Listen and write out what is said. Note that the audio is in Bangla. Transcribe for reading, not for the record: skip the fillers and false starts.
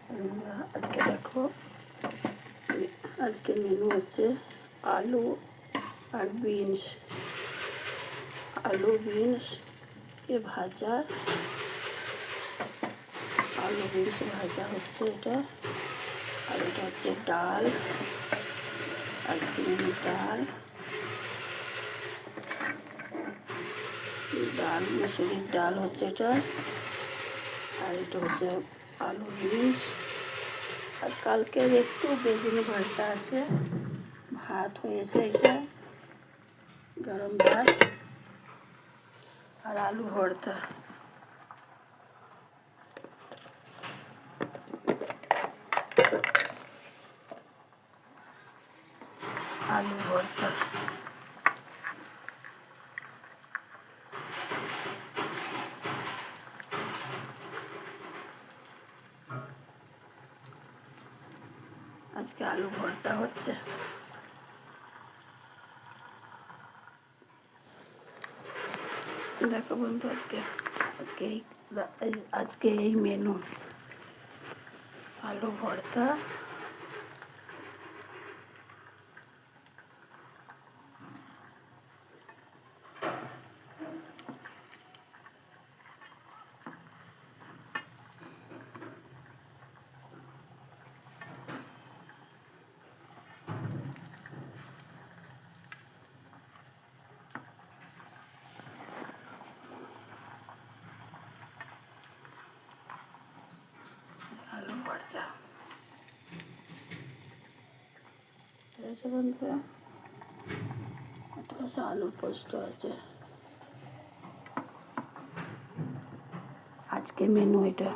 আজকে দেখো, আজকে মেনু হচ্ছে আলু আর বিনস, আলু বিনস কে ভাজা, আলু বিনস ভাজা হচ্ছে এটা। আর এটা হচ্ছে ডাল, আজকে মেনু ডাল, ডাল মুসুরির ডাল হচ্ছে এটা। আর এটা হচ্ছে আলু বিনস। আর কালকের একটু বেগুন ভর্তা আছে, ভাত হয়েছে, এটা গরম ভাত আর আলু ভর্তা। আলু ভর্তা আজকে আলু ভর্তা হচ্ছে। দেখো বন্ধু, আজকে এই মেনু, আলু ভর্তা, আলু ভর্তা হয়েছে বন্ধুরা। এটা হচ্ছে আলুর পোস্ত আছে। আজকে মেনু এটা।